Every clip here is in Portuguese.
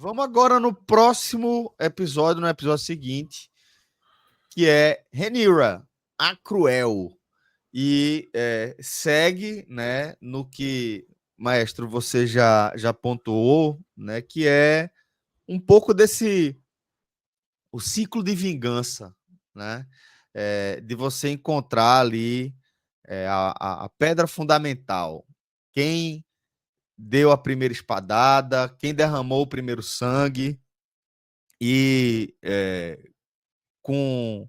Vamos agora no próximo episódio, no episódio seguinte, que é Rhaenyra, a Cruel. E segue, né, no que, maestro, você já pontuou, né, que é um pouco desse o ciclo de vingança, né, de você encontrar ali a pedra fundamental. Quem deu a primeira espadada, quem derramou o primeiro sangue, e com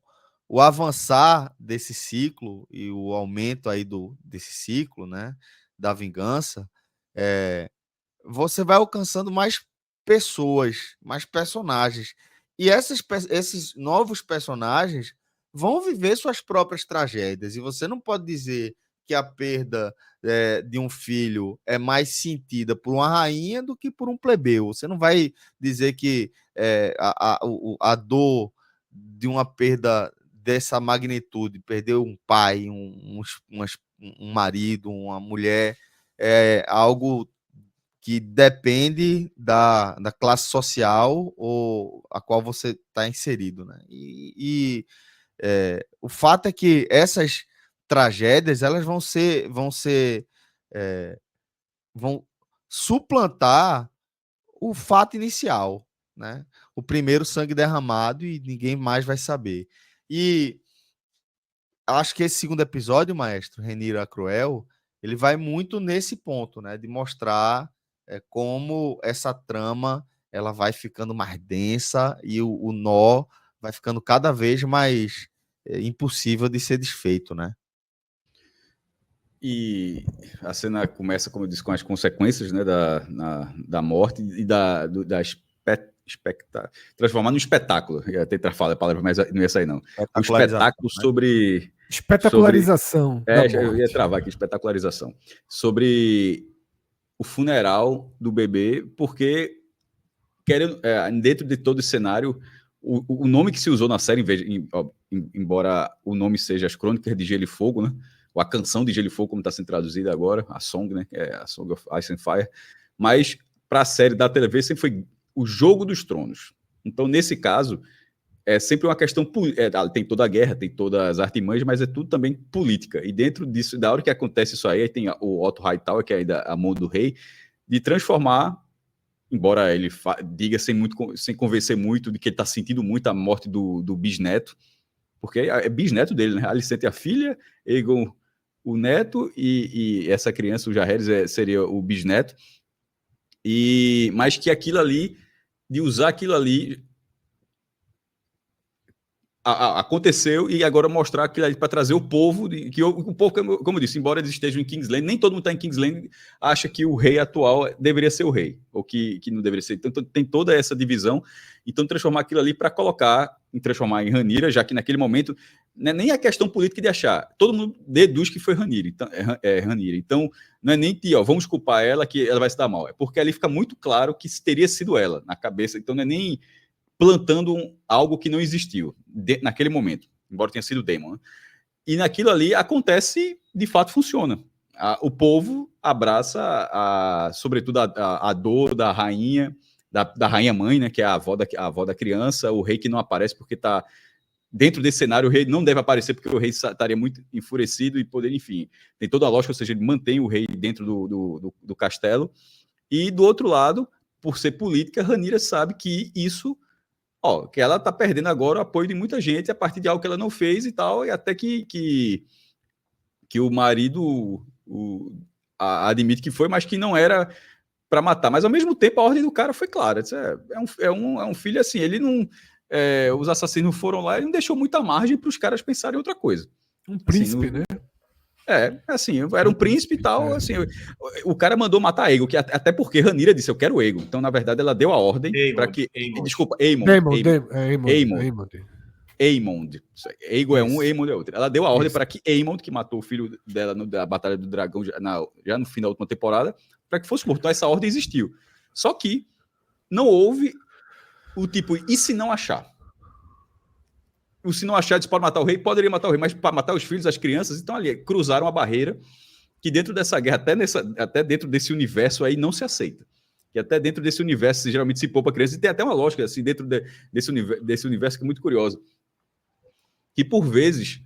o avançar desse ciclo e o aumento aí desse ciclo, né, da vingança, você vai alcançando mais pessoas, mais personagens. E esses novos personagens vão viver suas próprias tragédias. E você não pode dizer que a perda de um filho é mais sentida por uma rainha do que por um plebeu. Você não vai dizer que a dor de uma perda dessa magnitude, perder um pai, um marido, uma mulher, é algo que depende da classe social ou a qual você está inserido, né? O fato é que essas tragédias elas vão suplantar o fato inicial, né? O primeiro sangue derramado e ninguém mais vai saber. E acho que esse segundo episódio, maestro, Rhaenyra Cruel, ele vai muito nesse ponto, né, de mostrar como essa trama ela vai ficando mais densa e o nó vai ficando cada vez mais impossível de ser desfeito, né? E a cena começa, como eu disse, com as consequências, né, da morte e transformar num espetáculo. Eu ia tentar falar a palavra, mas não ia sair, não. Um espetáculo, né? sobre... Espetacularização. Eu ia travar aqui, espetacularização. Sobre o funeral do bebê, porque dentro de todo esse cenário, o nome que se usou na série, embora o nome seja As Crônicas de Gelo e Fogo, né? Ou a Canção de Gelo e Fogo, como está sendo traduzida agora, a Song, né? A Song of Ice and Fire. Mas para a série da TV sempre foi o Jogo dos Tronos. Então, nesse caso, é sempre uma questão... tem toda a guerra, tem todas as artimanhas, mas é tudo também política. E dentro disso, da hora que acontece isso aí tem o Otto Hightower, que é ainda a mão do rei, de transformar, embora ele diga sem convencer muito de que ele está sentindo muito a morte do bisneto, porque é bisneto dele, né? Ali sente a filha, Aegon o neto, e essa criança, o Jaehaerys, seria o bisneto, mas que aquilo ali, de usar aquilo ali, aconteceu, e agora mostrar aquilo ali para trazer o povo, que o povo, como eu disse, embora eles estejam em King's Landing, nem todo mundo está em King's Landing, acha que o rei atual deveria ser o rei, ou que não deveria ser. Então tem toda essa divisão, então transformar aquilo ali para transformar em Rhaenyra, já que naquele momento, não é nem a questão política de achar, todo mundo deduz que foi Rhaenyra, então, Rhaenyra. Então não é nem vamos culpar ela que ela vai se dar mal, é porque ali fica muito claro que teria sido ela na cabeça, então não é nem plantando algo que não existiu naquele momento, embora tenha sido Daemon, né? E naquilo ali acontece, de fato funciona. O povo abraça, sobretudo, a dor da rainha, da rainha mãe, né, que é a avó da criança, o rei que não aparece porque está dentro desse cenário, o rei não deve aparecer porque o rei estaria muito enfurecido e poderia, enfim, tem toda a lógica, ou seja, ele mantém o rei dentro do castelo. E do outro lado, por ser política, Rhaenyra sabe que isso... que ela está perdendo agora o apoio de muita gente a partir de algo que ela não fez e tal, e até que o marido admite que foi, mas que não era para matar. Mas, ao mesmo tempo, a ordem do cara foi clara. É um filho assim, ele não... os assassinos foram lá e não deixou muita margem para os caras pensarem em outra coisa. Um príncipe, né? Era um príncipe e tal, assim, o cara mandou matar Aegon, que até porque Rhaenyra disse, eu quero Aegon. Então, na verdade, ela deu a ordem para que... Desculpa, Aemond. Aegon é um, Aemond é outro. Ela deu a ordem para que Aemond, que matou o filho dela da Batalha do Dragão, já no fim da última temporada, para que fosse morto. Então, essa ordem existiu. Só que não houve o tipo, e se não achar? Se não achar, eles podem matar o rei, poderia matar o rei, mas para matar os filhos, as crianças, então ali cruzaram a barreira que dentro dessa guerra, até dentro desse universo aí, não se aceita. que até dentro desse universo geralmente se poupa criança, e tem até uma lógica assim, dentro desse universo que é muito curiosa, que por vezes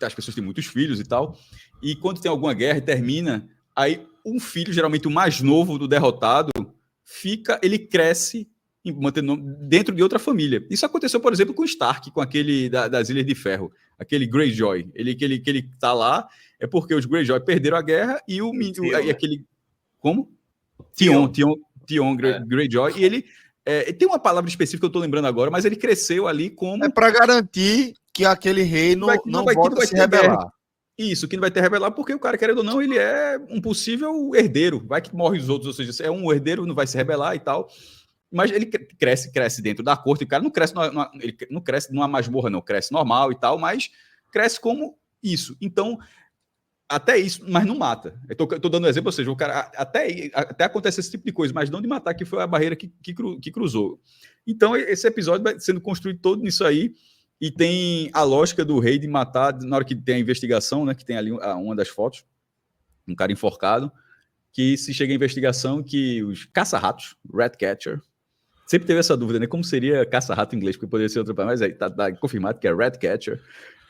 as pessoas têm muitos filhos e tal, e quando tem alguma guerra e termina, aí um filho, geralmente o mais novo do derrotado, ele cresce mantendo dentro de outra família. Isso aconteceu, por exemplo, com o Stark, com aquele das Ilhas de Ferro, aquele Greyjoy. Ele tá lá é porque os Greyjoy perderam a guerra e aquele... Como? Tion Greyjoy. E ele... tem uma palavra específica que eu tô lembrando agora, mas ele cresceu ali como... É para garantir que aquele rei não volta a se rebelar. Isso, que não vai ter rebelar, porque o cara, querendo ou não, ele é um possível herdeiro. Vai que morre os outros, ou seja, é um herdeiro, não vai se rebelar e tal. Mas ele cresce dentro da corte, o cara ele não cresce numa masmorra, não, cresce normal e tal, mas cresce como isso. Então, até isso, mas não mata. Eu tô dando um exemplo, ou seja, o cara até acontece esse tipo de coisa, mas não de matar, que foi a barreira que cruzou. Então, esse episódio vai sendo construído todo nisso aí, e tem a lógica do rei de matar, na hora que tem a investigação, né, que tem ali uma das fotos, um cara enforcado, que se chega à investigação que os caça-ratos, Ratcatcher, sempre teve essa dúvida, né? Como seria caça-rato em inglês? Porque poderia ser outra palavra, mas aí tá confirmado que é Ratcatcher.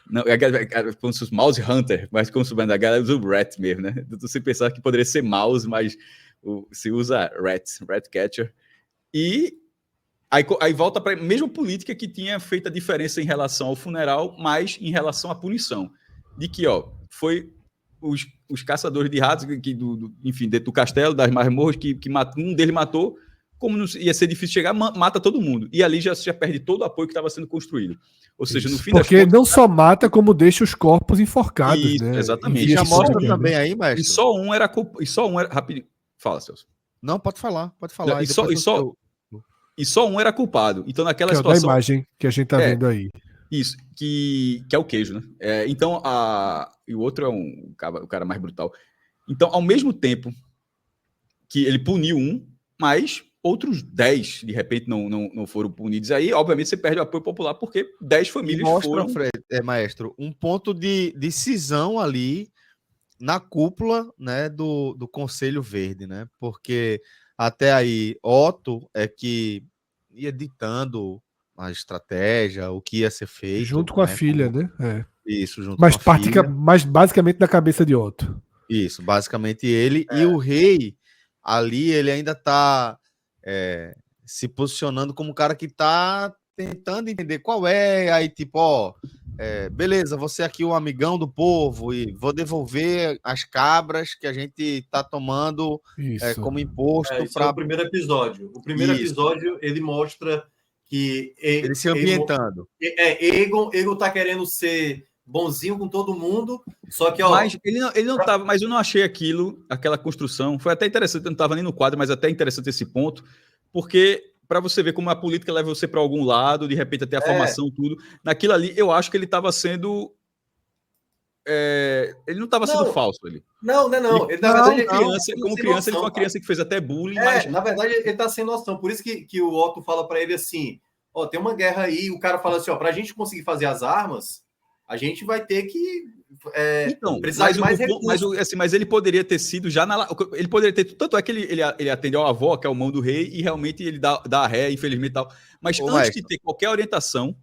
Não, é como se fosse Mouse Hunter, mas como se a galera usa o Rat mesmo, né? Você pensar que poderia ser Mouse, mas se usa Ratcatcher. E aí volta para a mesma política que tinha feito a diferença em relação ao funeral, mas em relação à punição. De que, foi os caçadores de ratos, enfim, dentro do castelo, das masmorras, que um deles matou. Como não ia ser difícil chegar, mata todo mundo. E ali já perde todo o apoio que estava sendo construído. Ou seja, no fim porque das contas... não só mata, como deixa os corpos enforcados. Isso, né? Exatamente. Já mostra também aí, mestre. E só um era culpado. Rapidinho. Fala, Celso. Não, pode falar. E só um era culpado. Então, naquela situação... É da imagem que a gente tá vendo aí. Isso, que é o queijo, né? Então, e o outro é o cara mais brutal. Então, ao mesmo tempo que ele puniu mas outros 10, de repente, não foram punidos. Aí, obviamente, você perde o apoio popular, porque 10 famílias foram... Fred, maestro, um ponto de cisão ali na cúpula, né, do Conselho Verde, né? Porque até aí, Otto é que ia ditando a estratégia, o que ia ser feito. Junto com a filha, né? Isso, junto com a filha. Mas basicamente na cabeça de Otto. Isso, basicamente ele. E o rei, ali, ele ainda está se posicionando como um cara que está tentando entender qual é, aí tipo, beleza, você aqui o amigão do povo e vou devolver as cabras que a gente tá tomando como imposto. É o primeiro episódio. O primeiro episódio, ele mostra que... ele se ambientando. Egon tá querendo ser bonzinho com todo mundo, só que... Mas ele não tava... Mas eu não achei aquela construção... Foi até interessante, eu não estava nem no quadro, mas até interessante esse ponto, porque... para você ver como a política leva você para algum lado, de repente até a formação, tudo. Naquilo ali, eu acho que ele estava sendo... ele não estava sendo falso ali. Não. Ele, na verdade, como criança, ele foi uma criança que fez até bullying, mas... Na verdade, ele está sem noção. Por isso que o Otto fala para ele assim, tem uma guerra aí, o cara fala assim, para a gente conseguir fazer as armas, a gente vai ter que... precisar de mais recursos. Mas ele poderia ter sido já ele poderia ter... Tanto é que ele atende ao avó, que é o mão do rei, e realmente ele dá a ré, infelizmente, tal. Mas antes de ter qualquer orientação,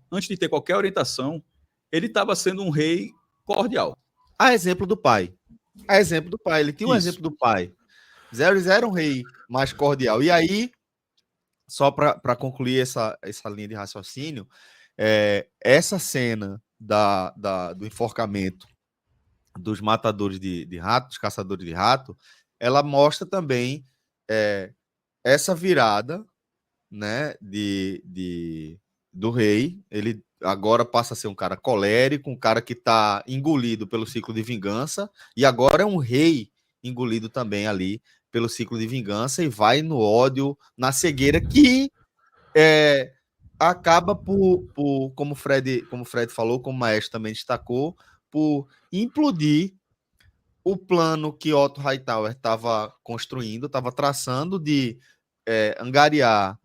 ele estava sendo um rei cordial. A exemplo do pai. Ele tinha um exemplo do pai. Zero era um rei mais cordial. E aí, só para concluir essa linha de raciocínio, essa cena do enforcamento dos matadores de ratos, caçadores de rato, ela mostra também essa virada, né, do rei. Ele agora passa a ser um cara colérico, um cara que está engolido pelo ciclo de vingança, e agora é um rei engolido também ali pelo ciclo de vingança e vai no ódio, na cegueira que acaba por como o Fred falou, como o Maestro também destacou, por implodir o plano que Otto Hightower estava construindo, estava traçando de angariar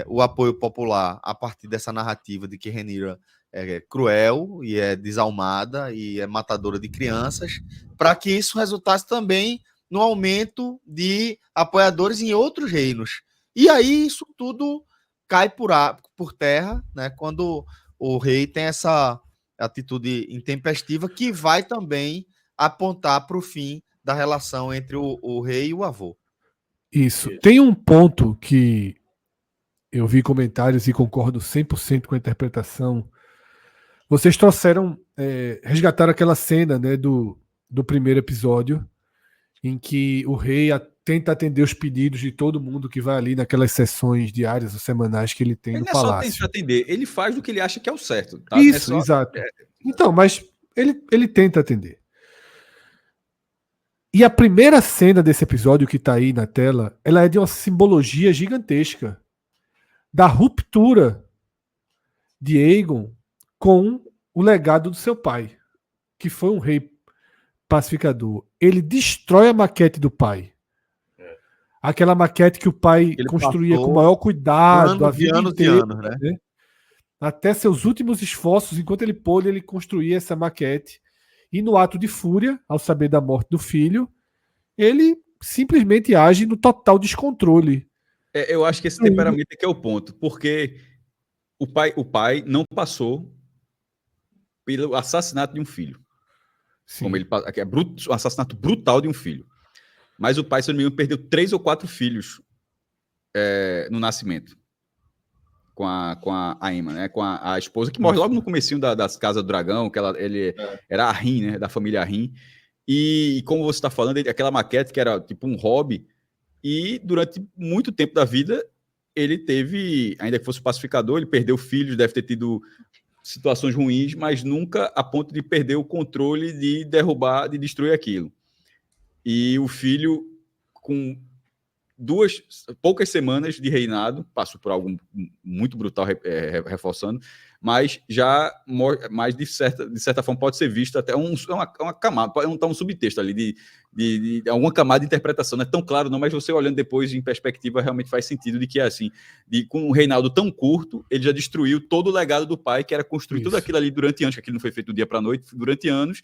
o apoio popular a partir dessa narrativa de que Rhaenyra é cruel e é desalmada e é matadora de crianças, para que isso resultasse também no aumento de apoiadores em outros reinos. E aí isso tudo cai por terra, né, quando o rei tem essa atitude intempestiva que vai também apontar para o fim da relação entre o rei e o avô. Isso. Tem um ponto que eu vi comentários e concordo 100% com a interpretação. Vocês trouxeram, resgataram aquela cena, né, do primeiro episódio, em que o rei tenta atender os pedidos de todo mundo que vai ali naquelas sessões diárias ou semanais que ele tem ele no não palácio. É só tentar atender, ele faz o que ele acha que é o certo. Tá? Isso, é só... exato. Então, mas ele tenta atender. E a primeira cena desse episódio que tá aí na tela, ela é de uma simbologia gigantesca da ruptura de Aegon com o legado do seu pai, que foi um rei pacificador. Ele destrói a maquete do pai. Aquela maquete que o pai Ele construía com o maior cuidado, a anos vida e anos inteira, e anos, né? Até seus últimos esforços, enquanto ele pôde, ele construía essa maquete. E no ato de fúria, ao saber da morte do filho, ele simplesmente age no total descontrole. Eu acho que esse temperamento é que é o ponto, porque o pai não passou pelo assassinato de um filho. Sim. Como ele um assassinato brutal de um filho. Mas o pai, se não me engano, perdeu 3 ou 4 filhos no nascimento. Com a Aemma, né? Com a esposa, que morre logo no comecinho das Casas do Dragão, que ele era a Rin, né? Da família Rin. E como você está falando, aquela maquete que era tipo um hobby, e durante muito tempo da vida, ele teve, ainda que fosse pacificador, ele perdeu filhos, deve ter tido situações ruins, mas nunca a ponto de perder o controle de derrubar, de destruir aquilo. E o filho, com poucas semanas de reinado, passou por algo muito brutal, reforçando, mas de certa forma pode ser visto até uma camada, pode estar um subtexto ali de alguma camada de interpretação, não é tão claro não, mas você olhando depois em perspectiva realmente faz sentido de que é assim, com um reinado tão curto, ele já destruiu todo o legado do pai, que era construir tudo aquilo ali durante anos, que aquilo não foi feito do dia para a noite, durante anos,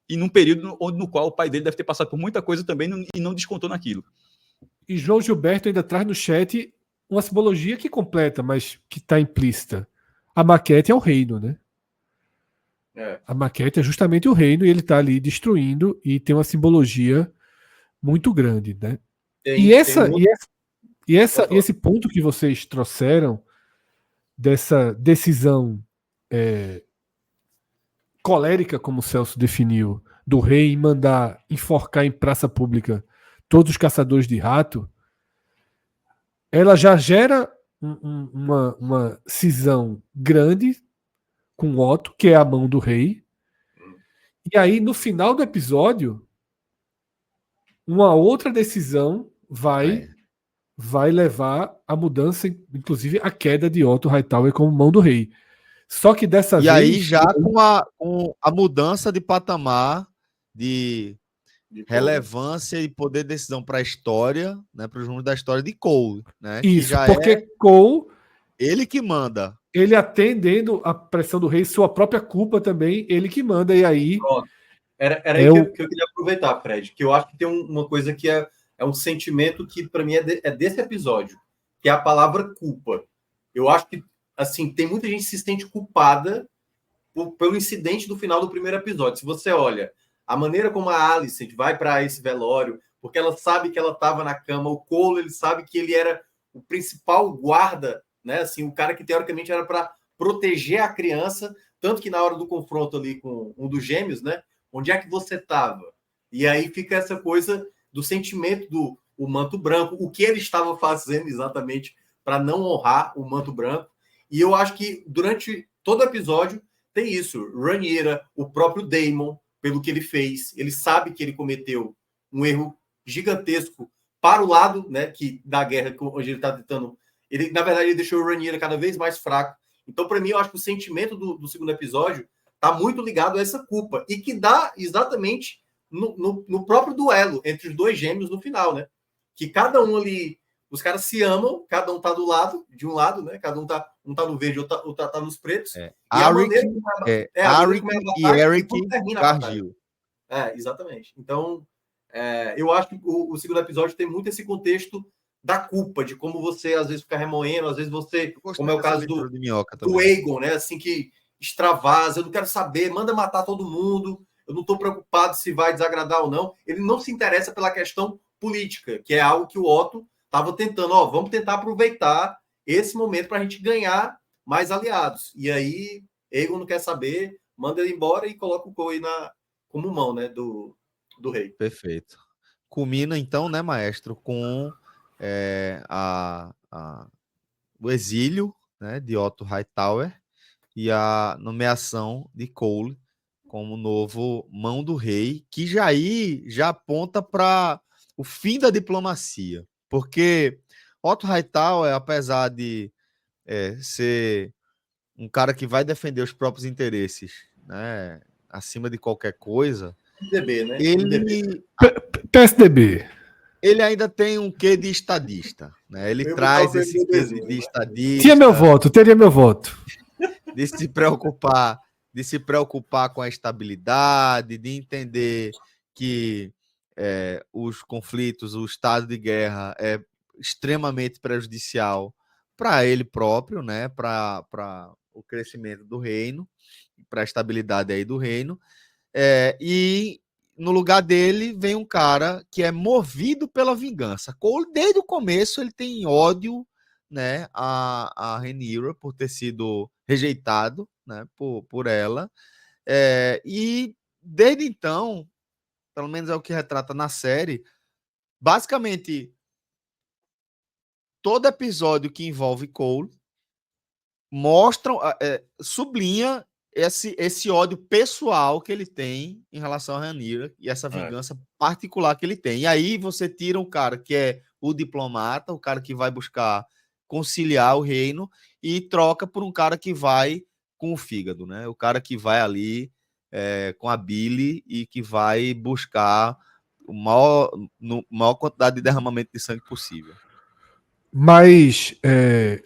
e num período no qual o pai dele deve ter passado por muita coisa também e não descontou naquilo. E João Gilberto ainda traz no chat uma simbologia que completa, mas que está implícita. A maquete é o reino, né? A maquete é justamente o reino e ele está ali destruindo e tem uma simbologia muito grande, né? E esse ponto que vocês trouxeram dessa decisão colérica, como o Celso definiu, do rei mandar enforcar em praça pública todos os caçadores de rato, ela já gera uma cisão grande com Otto, que é a mão do rei. E aí, no final do episódio, uma outra decisão vai levar à mudança, inclusive a queda de Otto Hightower como mão do rei. Só que dessa vez... E aí já com a mudança de patamar de relevância e poder de decisão para a história, né, para os rumos da história de Cole, né? Isso, que já porque Cole... Ele que manda. Ele atendendo a pressão do rei, sua própria culpa também, ele que manda, e aí... Pronto. Era aí que eu queria aproveitar, Fred, que eu acho que tem uma coisa que é um sentimento que, para mim, é desse episódio, que é a palavra culpa. Eu acho que, assim, tem muita gente que se sente culpada pelo incidente do final do primeiro episódio. Se você olha a maneira como a Alicent vai para esse velório, porque ela sabe que ela estava na cama, o Cole, ele sabe que ele era o principal guarda, né? Assim, o cara que teoricamente era para proteger a criança, tanto que na hora do confronto ali com um dos gêmeos, né? Onde é que você estava? E aí fica essa coisa do sentimento do manto branco, o que ele estava fazendo exatamente para não honrar o manto branco. E eu acho que durante todo o episódio tem isso. Rhaenyra, o próprio Daemon, pelo que ele fez, ele sabe que ele cometeu um erro gigantesco para o lado, né, da guerra, onde ele está tentando... na verdade, ele deixou o Rhaenyra cada vez mais fraco. Então, para mim, eu acho que o sentimento do segundo episódio está muito ligado a essa culpa e que dá exatamente no próprio duelo entre os dois gêmeos no final, né? Que cada um ali, os caras se amam, cada um tá de um lado, né? Cada um tá no verde, outro tá nos pretos. E Arik e Eric Gargil. Exatamente. Então, eu acho que o segundo episódio tem muito esse contexto da culpa, de como você às vezes fica remoendo, às vezes você, como é o caso do Aegon, né? Assim, que extravasa, eu não quero saber, manda matar todo mundo, eu não estou preocupado se vai desagradar ou não. Ele não se interessa pela questão política, que é algo que o Otto estava tentando, vamos tentar aproveitar esse momento para a gente ganhar mais aliados. E aí, Aegon não quer saber, manda ele embora e coloca o Coe como mão, né, do rei. Perfeito. Culmina então, né, maestro, com o exílio, né, de Otto Hightower e a nomeação de Cole como novo mão do rei, que já aponta para o fim da diplomacia, porque Otto Hightower, apesar de ser um cara que vai defender os próprios interesses, né, acima de qualquer coisa, PSDB, né? PSDB. Ele ainda tem um quê de estadista, né? Ele traz esse quê de estadista. Teria meu voto. De se preocupar com a estabilidade, de entender que os conflitos, o estado de guerra é extremamente prejudicial para ele próprio, né? Para o crescimento do reino, para a estabilidade aí do reino. E no lugar dele vem um cara que é movido pela vingança. Desde o começo ele tem ódio, né, a Rhaenyra por ter sido rejeitado, né, por ela. E desde então, pelo menos é o que retrata na série, basicamente todo episódio que envolve Cole sublinha esse ódio pessoal que ele tem em relação a Rhaenyra e essa vingança particular que ele tem. E aí você tira um cara que é o diplomata, o cara que vai buscar conciliar o reino e troca por um cara que vai com o fígado, né? O cara que vai ali com a bile e que vai buscar maior quantidade de derramamento de sangue possível. Mas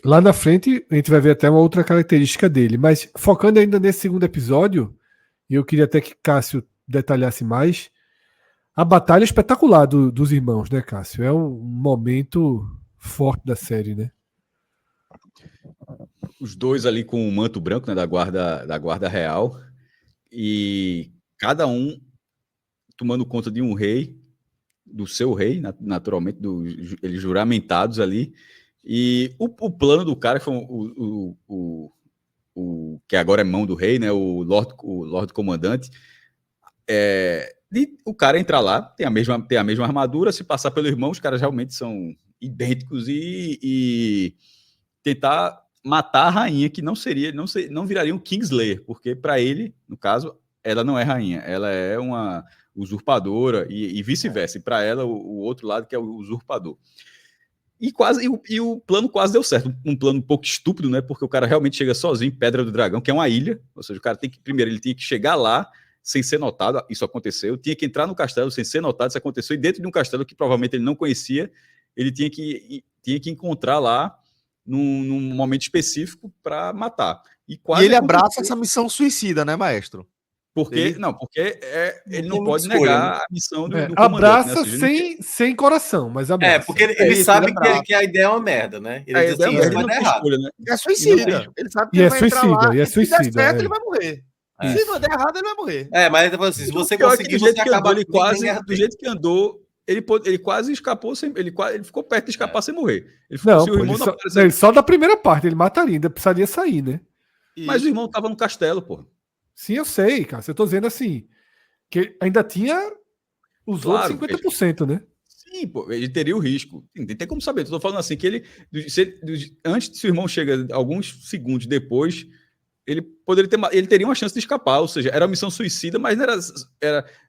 lá na frente a gente vai ver até uma outra característica dele. Mas focando ainda nesse segundo episódio, e eu queria até que Cássio detalhasse mais, a batalha espetacular dos irmãos, né, Cássio? É um momento forte da série, né? Os dois ali com o manto branco, né, da guarda real, e cada um tomando conta de um rei, do seu rei, naturalmente, eles juramentados ali, e o plano do cara, que foi o que agora é mão do rei, né, o Lorde Comandante, o cara entrar lá, tem a mesma armadura, se passar pelo irmão, os caras realmente são idênticos e tentar matar a rainha, que não viraria um Kingslayer, porque para ele, no caso, ela não é rainha, ela é uma usurpadora e vice-versa, e para ela o outro lado que é o usurpador. E o plano quase deu certo, um plano um pouco estúpido, né? Porque o cara realmente chega sozinho em Pedra do Dragão, que é uma ilha, ou seja, o cara ele tinha que chegar lá sem ser notado, isso aconteceu, tinha que entrar no castelo sem ser notado, isso aconteceu, e dentro de um castelo que provavelmente ele não conhecia, ele tinha que encontrar lá num momento específico para matar. E ele abraça essa missão suicida, né, maestro? Porque ele não pode negar a missão do comandante. Abraça, né? sem coração, mas abraça. Porque ele sabe que a ideia é uma merda, né? Ele diz assim, ele não tem escolha, né? É suicida. Ele sabe que ele vai entrar lá. E se der certo, ele vai morrer. Se não der errado, ele vai morrer. Mas assim, se você conseguir, você acaba... Do jeito que andou, ele quase escapou, ele ficou perto de escapar sem morrer. Ele só da primeira parte, ele mataria, ainda precisaria sair, né? Mas o irmão tava no castelo, pô. Sim, eu sei, cara. Eu tô dizendo assim, que ainda tinha os outros 50%, né? Sim, pô, ele teria o risco. Não tem como saber. Tô falando assim, que antes de seu irmão chega, alguns segundos depois, ele teria uma chance de escapar, ou seja, era uma missão suicida, mas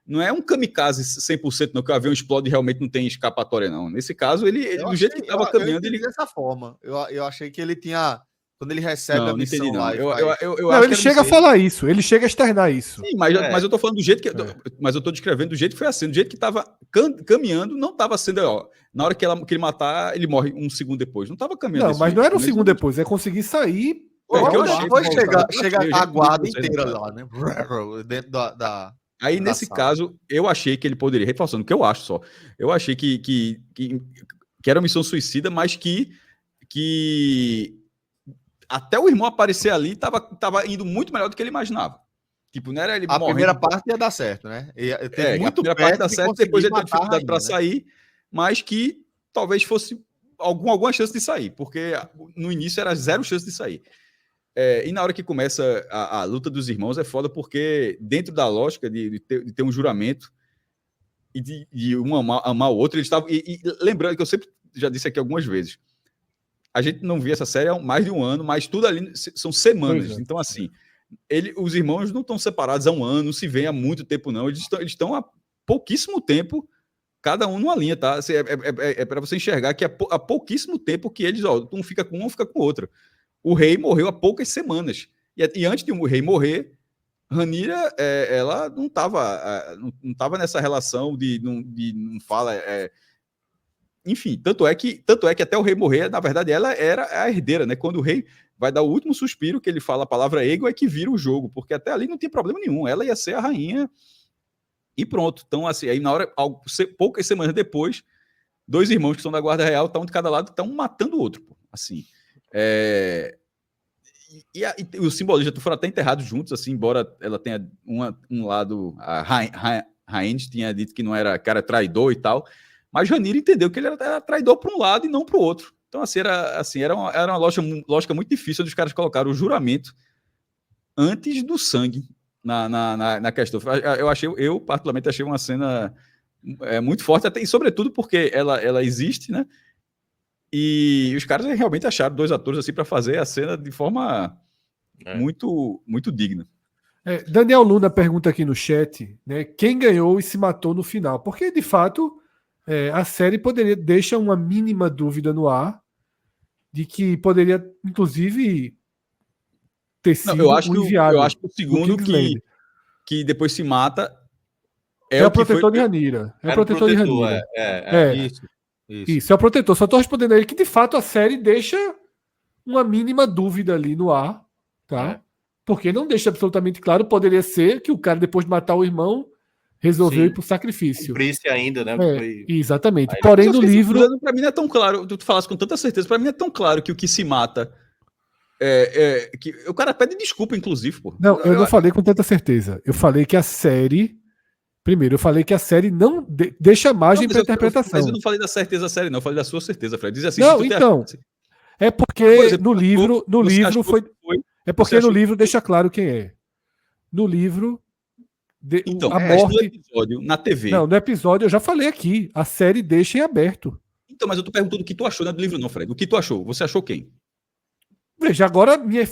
não é um kamikaze 100%, não, que o avião explode e realmente não tem escapatória, não. Nesse caso, do jeito que estava caminhando... ele dessa forma. Eu achei que ele tinha... Quando ele recebe a missão lá... Ele chega a falar isso, ele chega a externar isso. Sim, mas eu tô falando do jeito que... Mas eu tô descrevendo do jeito que foi assim, do jeito que estava caminhando, não estava sendo... na hora que ele matar, ele morre um segundo depois. Não estava caminhando. Não, mas não era um segundo depois, é conseguir sair... Depois chega a guarda inteira lá, né? Dentro Aí, nesse caso, eu achei que ele poderia, reforçando o que eu acho só, eu achei que era uma missão suicida, mas que até o irmão aparecer ali tava indo muito melhor do que ele imaginava. Tipo, não era ele a morrendo. Primeira parte ia dar certo, né? Teve muito a primeira parte dar certo, depois ele teve dificuldade para sair, mas que talvez fosse alguma chance de sair, porque no início era 0 chance de sair. E na hora que começa a luta dos irmãos é foda, porque dentro da lógica de ter um juramento e de um amar o outro, eles estavam. E lembrando que eu sempre já disse aqui algumas vezes, a gente não via essa série há mais de um ano, mas tudo ali são semanas. Então, assim, os irmãos não estão separados há um ano, não se veem há muito tempo, não. Eles estão há pouquíssimo tempo, cada um numa linha, tá? Assim, é para você enxergar que há pouquíssimo tempo que eles, um fica com um, fica com o outro. O rei morreu há poucas semanas. E antes de o rei morrer, Rhaenyra, ela não estava nessa relação de não fala. Enfim, tanto é que até o rei morrer, na verdade, ela era a herdeira, né? Quando o rei vai dar o último suspiro, que ele fala a palavra Aegon, é que vira o jogo, porque até ali não tinha problema nenhum. Ela ia ser a rainha e pronto. Então, assim, aí na hora, poucas semanas depois, 2 irmãos que são da Guarda Real, estão de cada lado, estão matando o outro, pô. Assim. E o simbolismo foram até enterrados juntos, assim, embora ela tenha um lado, a Rhaenys tinha dito que não era cara traidor e tal, mas Rhaenyra entendeu que ele era traidor para um lado e não para o outro. Então, era uma lógica muito difícil, onde os caras colocaram o juramento antes do sangue na questão. Eu particularmente achei uma cena muito forte, até, e sobretudo porque ela existe, né? E os caras realmente acharam 2 atores assim para fazer a cena de forma muito, muito digna. Daniel Luna pergunta aqui no chat, né, quem ganhou e se matou no final. Porque, de fato, a série deixa uma mínima dúvida no ar de que poderia, inclusive, ter sido eu acho que o segundo que depois se mata é o protetor de Rhaenyra. É o protetor de Rhaenyra. Isso, é o protetor. Só estou respondendo a ele que, de fato, a série deixa uma mínima dúvida ali no ar, tá? Porque não deixa absolutamente claro. Poderia ser que o cara, depois de matar o irmão, resolveu ir pro sacrifício. Cumprisse ainda, né? Exatamente. Aí, porém, no livro... Para mim não é tão claro, tu falasse com tanta certeza, para mim não é tão claro que o que se mata que o cara pede desculpa, inclusive, pô. Não, eu não falei com tanta certeza. Eu falei que a série... Primeiro, eu falei que a série não deixa margem para interpretação. Mas eu não falei da certeza da série, não. Eu falei da sua certeza, Fred. Diz assim, não, então... É porque exemplo, no livro foi... É porque no livro deixa claro quem é. No livro... Então, a morte... no episódio, na TV... Não, no episódio eu já falei aqui. A série deixa em aberto. Então, mas eu tô perguntando o que tu achou, não é do livro não, Fred. O que tu achou? Você achou quem? Veja, agora minha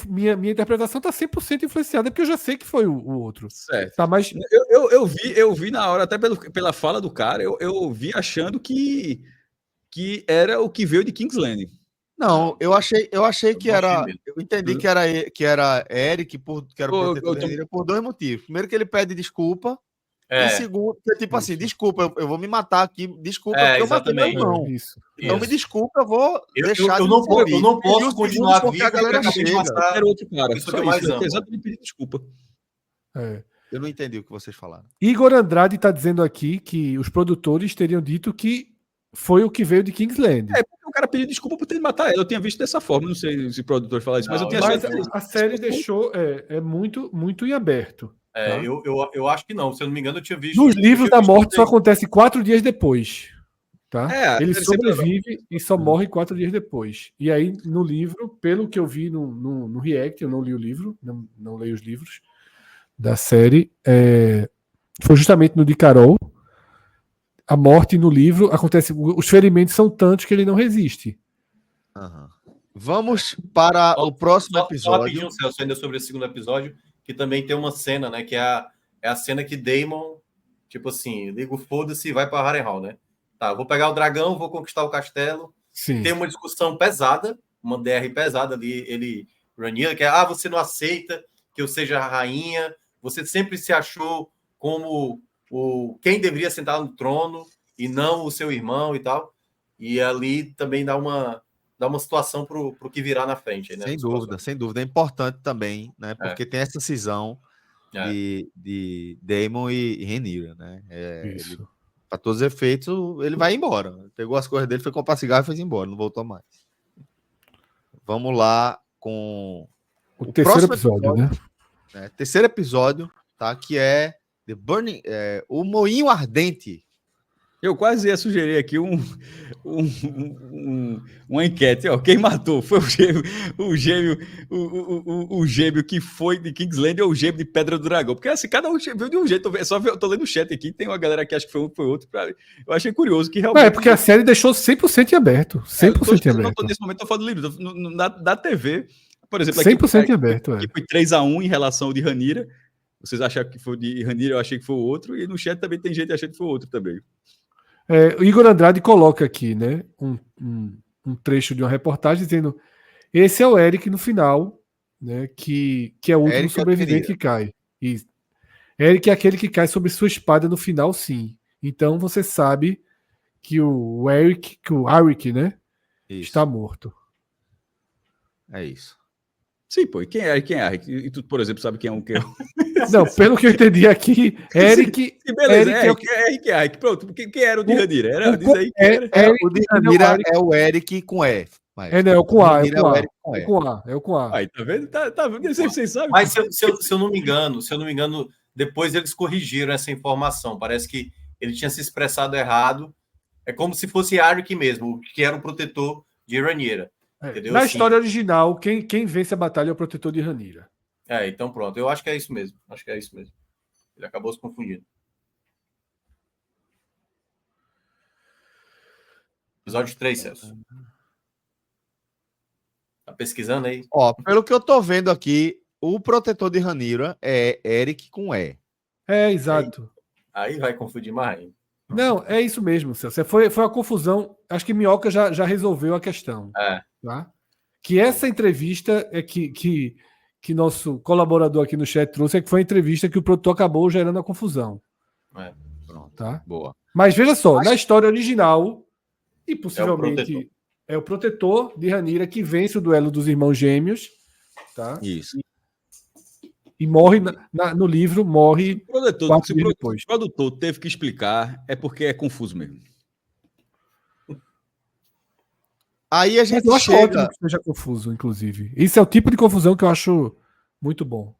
interpretação está 100% influenciada, porque eu já sei que foi o outro. Certo. Tá, mas... eu vi na hora, até pela fala do cara, eu vi achando que era o que veio de King's Landing. Não, eu achei que era... Eu entendi que era Eric, que era o protetor dele, por 2 motivos. Primeiro, que ele pede desculpa. E segundo, que tipo assim, desculpa, eu vou me matar aqui, desculpa, porque eu matei meu irmão. Então me desculpa, eu vou deixar eu não posso continuar vivo, porque a galera chega. Era outro cara. Isso que eu mais amo. Exatamente, pedir desculpa. Eu não entendi o que vocês falaram. Igor Andrade está dizendo aqui que os produtores teriam dito que foi o que veio de King's Landing. Porque o cara pediu desculpa por ter de matar ela. Eu tinha visto dessa forma, não sei se o produtor fala isso, mas eu tinha achado. A série deixou muito, muito em aberto. Tá? Eu acho que não. Se eu não me engano, eu tinha visto. Nos livros da morte só acontece 4 dias depois. Tá? Ele sobrevive e só morre 4 dias depois. E aí, no livro, pelo que eu vi no React, eu não li o livro, não leio os livros da série, foi justamente no de Carol. A morte no livro acontece. Os ferimentos são tantos que ele não resiste. Vamos para o próximo episódio. Só rapidinho, Celso, ainda sobre esse segundo episódio, que também tem uma cena, né? Que é a cena que Daemon, tipo assim, liga o foda-se e vai para Harrenhal, né? Tá, vou pegar o dragão, vou conquistar o castelo. Sim. Tem uma discussão pesada, uma DR pesada ali, Rhaenyra, que você não aceita que eu seja a rainha, você sempre se achou como quem deveria sentar no trono e não o seu irmão e tal. E ali também dá uma situação pro que virá na frente. Né? Sem dúvida. É importante também, né? Porque tem essa cisão de Daemon e Rhaenyra, né? Isso. Para todos os efeitos, ele vai embora. Pegou as coisas dele, foi comprar cigarro e foi embora, não voltou mais. Vamos lá com o terceiro episódio, né? Terceiro episódio, tá? Que é The Burning, o Moinho Ardente. Eu quase ia sugerir aqui uma enquete, ó. Quem matou? Foi o gêmeo que foi de Kingsland ou o gêmeo de Pedra do Dragão? Porque assim, cada um viu de um jeito. Eu tô lendo o chat aqui, tem uma galera que acha que foi um, foi outro. Eu achei curioso que realmente. Porque a série deixou 100% em aberto. 100% em aberto. Nesse momento eu tô falando do livro. Da TV, por exemplo, 100% em aberto. Que foi 3-1 em relação ao de Rhaenyra. Vocês acharam que foi o de Rhaenyra, eu achei que foi o outro. E no chat também tem gente achando que foi o outro também. O Igor Andrade coloca aqui, né, um trecho de uma reportagem dizendo: esse é o Eric no final, né, que é o último Eric sobrevivente que cai. E Eric é aquele que cai sobre sua espada no final, sim. Então você sabe que o Arik, né, está morto. É isso. Sim, pô. E quem é Eric? E tu, por exemplo, sabe quem é um? Não, pelo que eu entendi aqui, Eric. Sim, beleza, Eric. Pronto. Quem era o de Rhaenyra? Diz aí quem era. O de Rhaenyra é o Eric com E. Não, com A. É o com A. Aí, tá vendo? Tá vendo? Vocês sabem. Mas se eu não me engano, depois eles corrigiram essa informação. Parece que ele tinha se expressado errado. É como se fosse Arik mesmo, que era o protetor de Rhaenyra. Na história original, quem vence a batalha é o protetor de Rhaenyra. Então pronto. Eu acho que é isso mesmo. Ele acabou se confundindo. Episódio 3, Celso. Tá pesquisando aí? Pelo que eu tô vendo aqui, o protetor de Rhaenyra é Eric com E. Exato. Aí vai confundir mais. Não, é isso mesmo, Celso. Foi uma confusão. Acho que Minhoca já resolveu a questão. Tá? Que essa entrevista é que nosso colaborador aqui no chat trouxe, que foi a entrevista que o produtor acabou gerando a confusão. Pronto. Tá? Boa. Mas veja só, na história original, e possivelmente é o protetor de Rhaenyra que vence o duelo dos irmãos gêmeos. Tá? Isso. E morre no livro, morre. Se o produtor teve que explicar, é porque é confuso mesmo. Aí a gente eu acho ótimo que seja confuso, inclusive. Isso é o tipo de confusão que eu acho muito bom.